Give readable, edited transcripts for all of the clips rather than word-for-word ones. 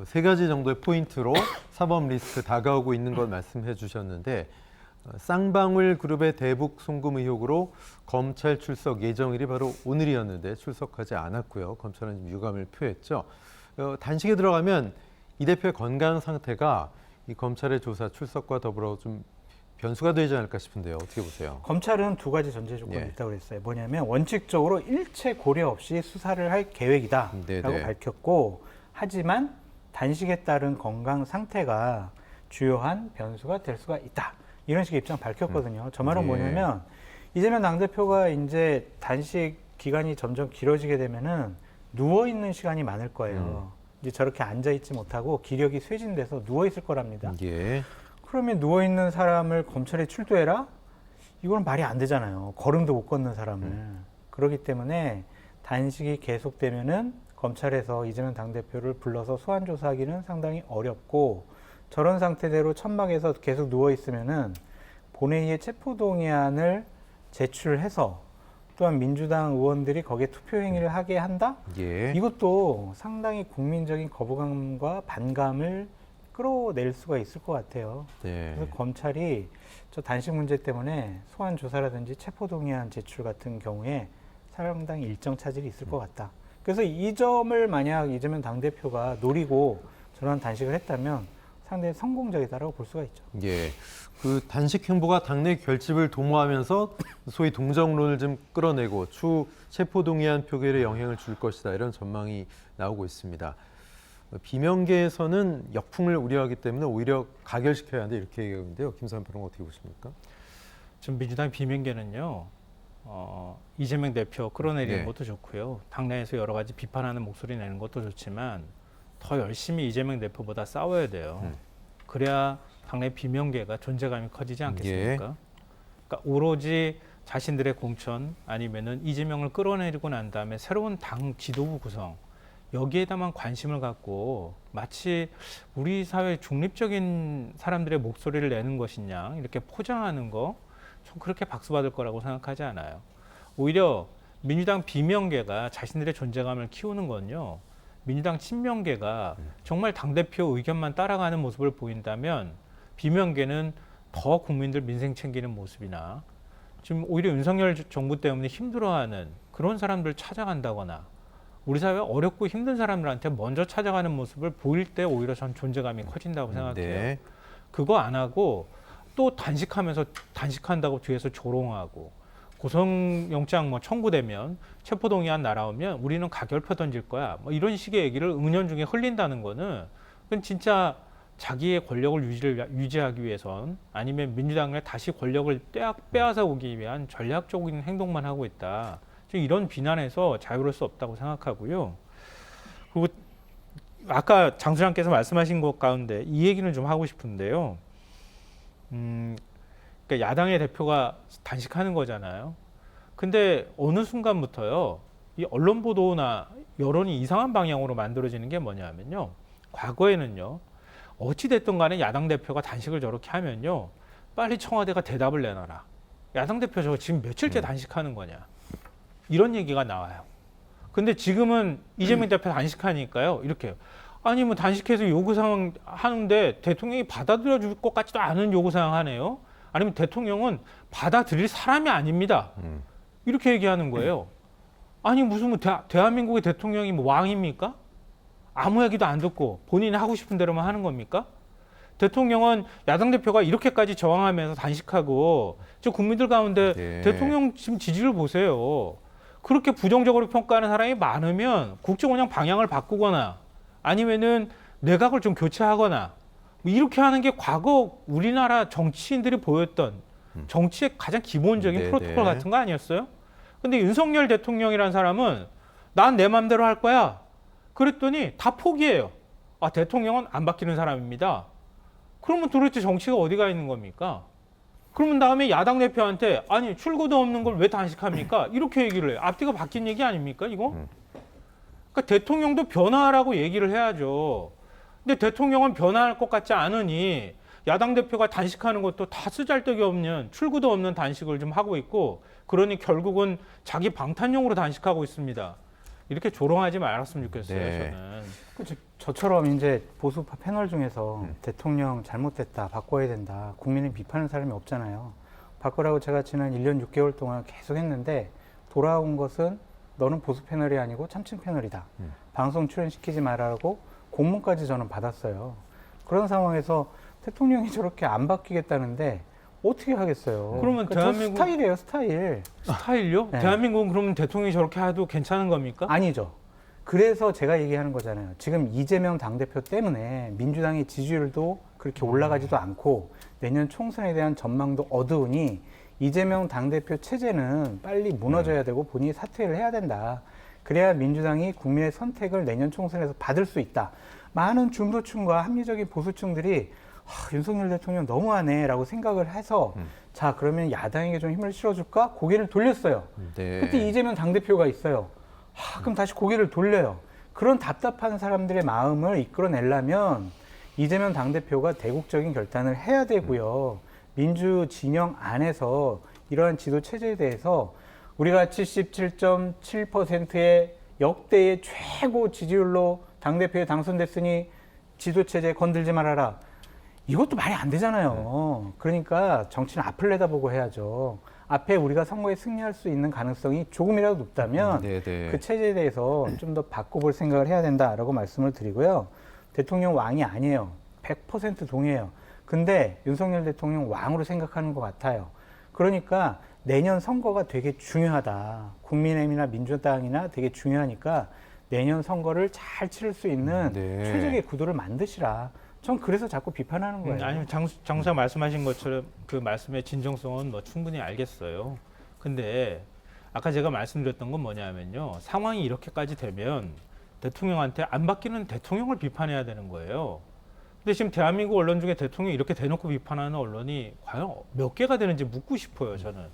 세 가지 정도의 포인트로 사법 리스크 다가오고 있는 걸 말씀해 주셨는데 쌍방울 그룹의 대북 송금 의혹으로 검찰 출석 예정일이 바로 오늘이었는데 출석하지 않았고요. 검찰은 지금 유감을 표했죠. 단식에 들어가면 이 대표의 건강 상태가 이 검찰의 조사 출석과 더불어 좀 변수가 되지 않을까 싶은데요. 어떻게 보세요? 검찰은 두 가지 전제 조건이 있다고 그랬어요. 뭐냐면 원칙적으로 일체 고려 없이 수사를 할 계획이다라고 밝혔고, 하지만 단식에 따른 건강 상태가 주요한 변수가 될 수가 있다. 이런 식의 입장 밝혔거든요. 저 말은 뭐냐면 이재명 당대표가 이제 단식 기간이 점점 길어지게 되면은 누워 있는 시간이 많을 거예요. 이제 저렇게 앉아 있지 못하고 기력이 쇠진돼서 누워 있을 거랍니다. 그러면 누워 있는 사람을 검찰에 출두해라? 이건 말이 안 되잖아요. 걸음도 못 걷는 사람을. 그렇기 때문에 단식이 계속되면은 검찰에서 이재명 당대표를 불러서 소환 조사하기는 상당히 어렵고, 저런 상태대로 천막에서 계속 누워 있으면은 본회의에 체포동의안을 제출해서 또한 민주당 의원들이 거기에 투표 행위를 하게 한다? 이것도 상당히 국민적인 거부감과 반감을 끌어낼 수가 있을 것 같아요. 그래서 검찰이 저 단식 문제 때문에 소환 조사라든지 체포동의안 제출 같은 경우에 상당히 일정 차질이 있을 것 같다. 그래서 이 점을 만약 이재명 당대표가 노리고 저런 단식을 했다면 상당히 성공적이다라고 볼 수가 있죠. 그 단식 행보가 당내 결집을 도모하면서 소위 동정론을 좀 끌어내고 추후 체포동의안 표결에 영향을 줄 것이다. 이런 전망이 나오고 있습니다. 비명계에서는 역풍을 우려하기 때문에 오히려 가결시켜야 한다 이렇게 얘기하는데요. 김삼 평론가 어떻게 보십니까? 지금 민주당 비명계는요. 이재명 대표 끌어내리는 것도 좋고요. 당내에서 여러 가지 비판하는 목소리 내는 것도 좋지만 더 열심히 이재명 대표보다 싸워야 돼요. 그래야 당내 비명계가 존재감이 커지지 않겠습니까? 그러니까 오로지 자신들의 공천 아니면은 이재명을 끌어내리고 난 다음에 새로운 당 지도부 구성 여기에다만 관심을 갖고 마치 우리 사회 중립적인 사람들의 목소리를 내는 것이냐 이렇게 포장하는 거 전 그렇게 박수 받을 거라고 생각하지 않아요. 오히려 민주당 비명계가 자신들의 존재감을 키우는 건요. 민주당 친명계가 정말 당대표 의견만 따라가는 모습을 보인다면 비명계는 더 국민들 민생 챙기는 모습이나 지금 오히려 윤석열 정부 때문에 힘들어하는 그런 사람들 찾아간다거나 우리 사회 어렵고 힘든 사람들한테 먼저 찾아가는 모습을 보일 때 오히려 전 존재감이 커진다고 생각해요. 그거 안 하고 또 단식한다고 뒤에서 조롱하고 고성영장 청구되면 체포동의안 날아오면 우리는 가결표 던질 거야. 이런 식의 얘기를 은연중에 흘린다는 거는 그건 진짜 자기의 권력을 유지하기 위해선 아니면 민주당에 다시 권력을 빼앗아 오기 위한 전략적인 행동만 하고 있다. 이런 비난에서 자유로울 수 없다고 생각하고요. 그리고 아까 장수장께서 말씀하신 것 가운데 이 얘기는 좀 하고 싶은데요. 그러니까 야당의 대표가 단식하는 거잖아요. 근데 어느 순간부터요, 이 언론 보도나 여론이 이상한 방향으로 만들어지는 게 뭐냐면요. 과거에는요, 어찌됐든 간에 야당 대표가 단식을 저렇게 하면요, 빨리 청와대가 대답을 내놔라. 야당 대표 저거 지금 며칠째 단식하는 거냐. 이런 얘기가 나와요. 근데 지금은 이재명 대표 단식하니까요, 이렇게. 아니, 뭐 단식해서 요구사항 하는데 대통령이 받아들여 줄 것 같지도 않은 요구사항 하네요. 아니면 대통령은 받아들일 사람이 아닙니다. 이렇게 얘기하는 거예요. 아니, 무슨 뭐 대한민국의 대통령이 뭐 왕입니까? 아무 얘기도 안 듣고 본인이 하고 싶은 대로만 하는 겁니까? 대통령은 야당 대표가 이렇게까지 저항하면서 단식하고 저 국민들 가운데 대통령 지금 지지를 보세요. 그렇게 부정적으로 평가하는 사람이 많으면 국정 운영 방향을 바꾸거나 아니면은 내각을 좀 교체하거나 이렇게 하는 게 과거 우리나라 정치인들이 보였던 정치의 가장 기본적인 프로토콜 같은 거 아니었어요? 근데 윤석열 대통령이라는 사람은 난 내 맘대로 할 거야. 그랬더니 다 포기해요. 아, 대통령은 안 바뀌는 사람입니다. 그러면 도대체 정치가 어디가 있는 겁니까? 그러면 다음에 야당 대표한테 아니 출구도 없는 걸 왜 단식합니까? 이렇게 얘기를 해요. 앞뒤가 바뀐 얘기 아닙니까 이거? 그러니까 대통령도 변화하라고 얘기를 해야죠. 근데 대통령은 변화할 것 같지 않으니 야당 대표가 단식하는 것도 다 쓰잘데기 없는 출구도 없는 단식을 좀 하고 있고 그러니 결국은 자기 방탄용으로 단식하고 있습니다. 이렇게 조롱하지 말았으면 좋겠어요. 저는. 저처럼 이제 보수파 패널 중에서 대통령 잘못됐다, 바꿔야 된다, 국민을 비판하는 사람이 없잖아요. 바꾸라고 제가 지난 1년 6개월 동안 계속 했는데 돌아온 것은 너는 보수 패널이 아니고 참칭 패널이다. 방송 출연시키지 말라고 공문까지 저는 받았어요. 그런 상황에서 대통령이 저렇게 안 바뀌겠다는데 어떻게 하겠어요? 그러면 그러니까 대한민국 스타일이에요, 스타일. 스타일요? 네. 대한민국은 그러면 대통령이 저렇게 해도 괜찮은 겁니까? 아니죠. 그래서 제가 얘기하는 거잖아요. 지금 이재명 당대표 때문에 민주당의 지지율도 그렇게 올라가지도 않고 내년 총선에 대한 전망도 어두우니 이재명 당대표 체제는 빨리 무너져야 되고 본인이 사퇴를 해야 된다. 그래야 민주당이 국민의 선택을 내년 총선에서 받을 수 있다. 많은 중도층과 합리적인 보수층들이 윤석열 대통령 너무하네 라고 생각을 해서 자 그러면 야당에게 좀 힘을 실어줄까? 고개를 돌렸어요. 네. 그때 이재명 당대표가 있어요. 그럼 다시 고개를 돌려요. 그런 답답한 사람들의 마음을 이끌어내려면 이재명 당대표가 대국적인 결단을 해야 되고요. 민주 진영 안에서 이러한 지도 체제에 대해서 우리가 77.7%의 역대의 최고 지지율로 당대표에 당선됐으니 지도 체제 건들지 말아라. 이것도 말이 안 되잖아요. 그러니까 정치는 앞을 내다보고 해야죠. 앞에 우리가 선거에 승리할 수 있는 가능성이 조금이라도 높다면 그 체제에 대해서 좀 더 바꿔볼 생각을 해야 된다라고 말씀을 드리고요. 대통령 왕이 아니에요. 100% 동의해요. 근데 윤석열 대통령 왕으로 생각하는 것 같아요. 그러니까 내년 선거가 되게 중요하다. 국민의힘이나 민주당이나 되게 중요하니까 내년 선거를 잘 치를 수 있는 최적의 구도를 만드시라. 전 그래서 자꾸 비판하는 거예요. 아니 장수사 말씀하신 것처럼 그 말씀의 진정성은 뭐 충분히 알겠어요. 근데 아까 제가 말씀드렸던 건 뭐냐면요. 상황이 이렇게까지 되면 대통령한테 안 바뀌는 대통령을 비판해야 되는 거예요. 근데 지금 대한민국 언론 중에 대통령 이렇게 대놓고 비판하는 언론이 과연 몇 개가 되는지 묻고 싶어요, 저는.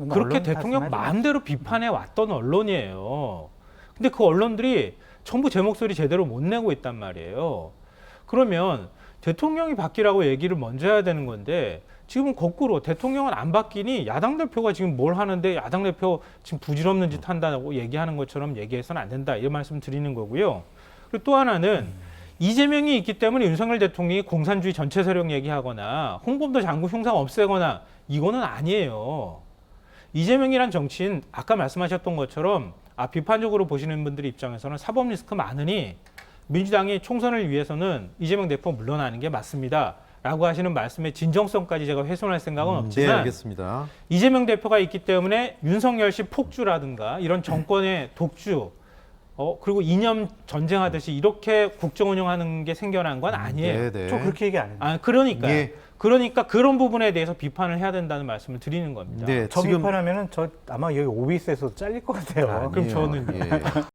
그렇게 대통령 마음대로 비판해 왔던 언론이에요. 근데 그 언론들이 전부 제 목소리 제대로 못 내고 있단 말이에요. 그러면 대통령이 바뀌라고 얘기를 먼저 해야 되는 건데 지금 거꾸로 대통령은 안 바뀌니 야당 대표가 지금 뭘 하는데 야당 대표 지금 부질없는 짓 한다고 얘기하는 것처럼 얘기해서는 안 된다. 이런 말씀 드리는 거고요. 그리고 또 하나는 이재명이 있기 때문에 윤석열 대통령이 공산주의 전체 세력 얘기하거나 홍범도 장군 흉상 없애거나 이거는 아니에요. 이재명이란 정치인 아까 말씀하셨던 것처럼 비판적으로 보시는 분들의 입장에서는 사법 리스크 많으니 민주당이 총선을 위해서는 이재명 대표 물러나는 게 맞습니다. 라고 하시는 말씀의 진정성까지 제가 훼손할 생각은 없지만 네, 알겠습니다. 이재명 대표가 있기 때문에 윤석열 씨 폭주라든가 이런 정권의 독주 그리고 이념 전쟁하듯이 이렇게 국정 운영하는 게 생겨난 건 아니에요. 저 그렇게 얘기 안 했는데. 그러니까요. 예. 그러니까 그런 부분에 대해서 비판을 해야 된다는 말씀을 드리는 겁니다. 네, 저 지금 비판하면은 저 아마 여기 OBS에서 잘릴 것 같아요. 그럼 저는 예.